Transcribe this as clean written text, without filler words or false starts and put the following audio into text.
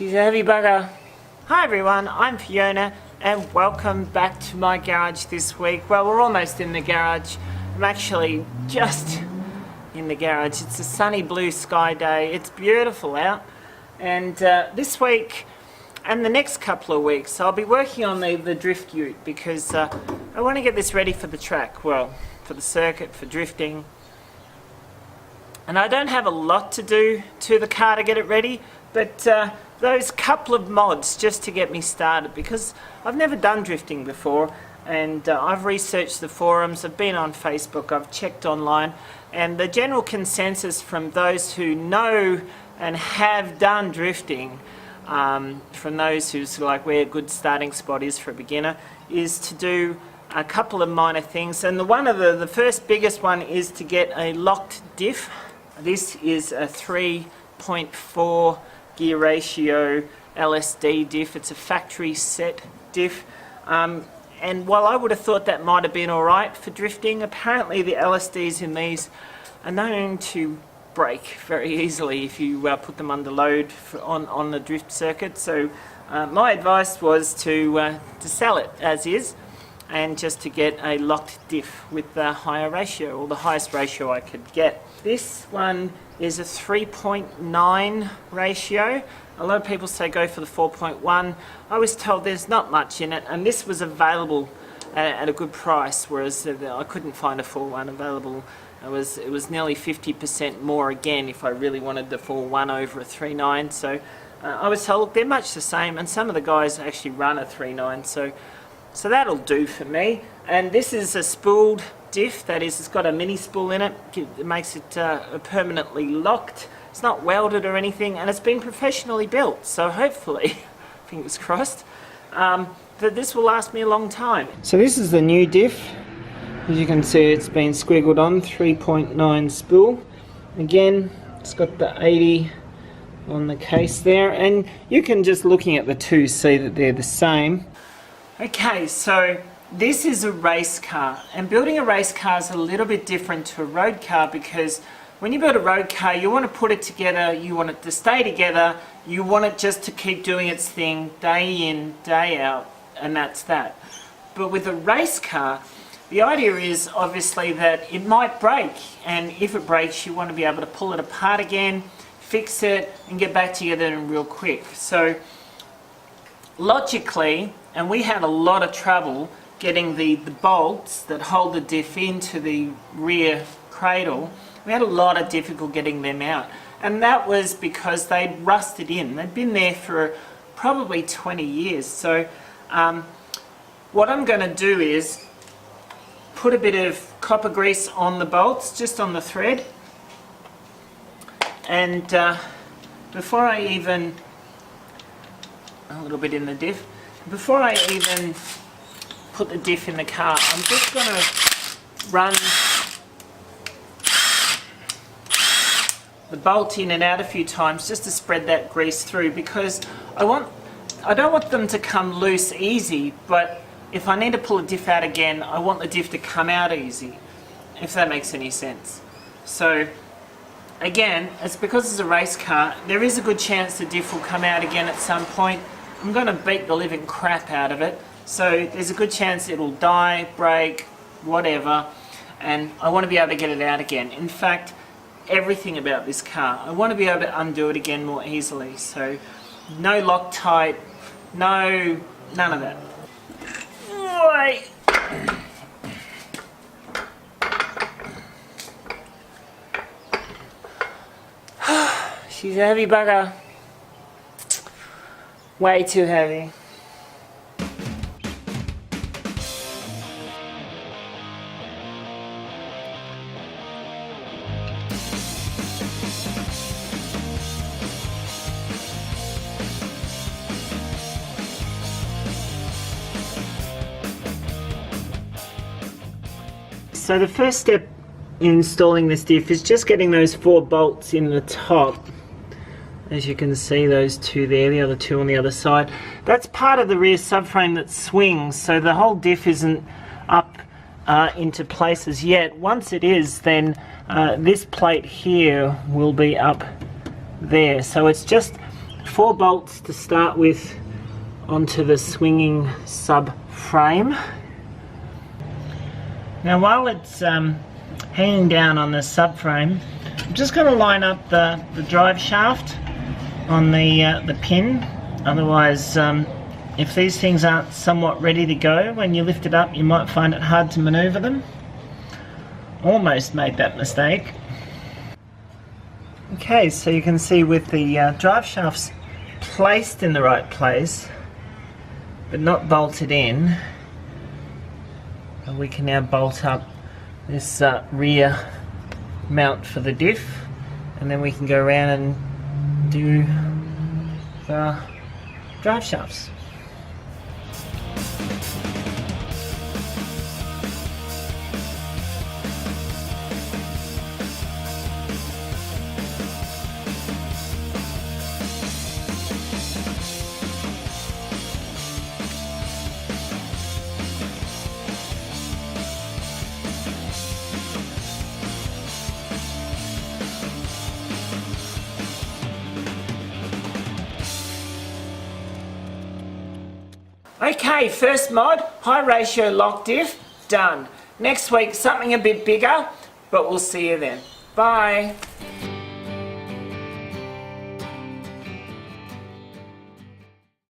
She's a heavy bugger. Hi everyone, I'm Fiona and welcome back to my garage this week. Well, we're almost in the garage. I'm actually just in the garage. It's a sunny blue sky day. It's beautiful out. And this week and the next couple of weeks I'll be working on the drift ute because I want to get this ready for the track. Well, for the circuit, for drifting. And I don't have a lot to do to the car to get it ready, but those couple of mods just to get me started, because I've never done drifting before, and I've researched the forums, I've been on Facebook, I've checked online, and the general consensus from those who know and have done drifting, from those who's like where a good starting spot is for a beginner, is to do a couple of minor things. And the first biggest one is to get a locked diff. This is a 3.4 gear ratio LSD diff. It's a factory set diff, and while I would have thought that might have been alright for drifting, apparently the LSDs in these are known to break very easily if you put them under load on the drift circuit. So my advice was to sell it as is and just to get a locked diff with the higher ratio, or the highest ratio I could get. This one is a 3.9 ratio. A lot of people say go for the 4.1. I was told there's not much in it, and this was available at a good price, whereas I couldn't find a 4.1 available. It was nearly 50% more again if I really wanted the 4.1 over a 3.9. So I was told they're much the same, and some of the guys actually run a 3.9. So that'll do for me. And this is a spooled diff, that is, it's got a mini spool in it. It makes it permanently locked. It's not welded or anything, and it's been professionally built. So hopefully, fingers crossed, that this will last me a long time. So this is the new diff. As you can see, it's been squiggled on, 3.9 spool. Again, it's got the 80 on the case there, and you can just looking at the two see that they're the same. Okay, so this is a race car, and building a race car is a little bit different to a road car, because when you build a road car, you want to put it together, you want it to stay together, you want it just to keep doing its thing day in, day out, and that's that. But with a race car, the idea is obviously that it might break, and if it breaks, you want to be able to pull it apart again, fix it, and get back together real quick. So logically, and we had a lot of trouble getting the bolts that hold the diff into the rear cradle. We had a lot of difficulty getting them out, and that was because they'd rusted in. They'd been there for probably 20 years. So what I'm going to do is put a bit of copper grease on the bolts, just on the thread, and before I even, a little bit in the diff, before I even put the diff in the car, I'm just going to run the bolt in and out a few times just to spread that grease through, because I don't want them to come loose easy, but if I need to pull a diff out again, I want the diff to come out easy, if that makes any sense. So again, it's because it's a race car, there is a good chance the diff will come out again at some point. I'm going to beat the living crap out of it, so there's a good chance it'll die, break, whatever, and I want to be able to get it out again. In fact, everything about this car, I want to be able to undo it again more easily. So no Loctite, none of that. Wait. She's a heavy bugger. Way too heavy. So the first step in installing this diff is just getting those 4 bolts in the top. As you can see, those two there, the other two on the other side. That's part of the rear subframe that swings, so the whole diff isn't up into places yet. Once it is, then this plate here will be up there. So it's just 4 bolts to start with onto the swinging subframe. Now while it's hanging down on the subframe, I'm just going to line up the drive shaft on the pin. Otherwise, if these things aren't somewhat ready to go, when you lift it up you might find it hard to maneuver them. Almost made that mistake. Okay, so you can see with the drive shafts placed in the right place but not bolted in, we can now bolt up this rear mount for the diff, and then we can go around and do the drive shafts. Okay, first mod, high ratio lock diff, done. Next week something a bit bigger, but we'll see you then. Bye.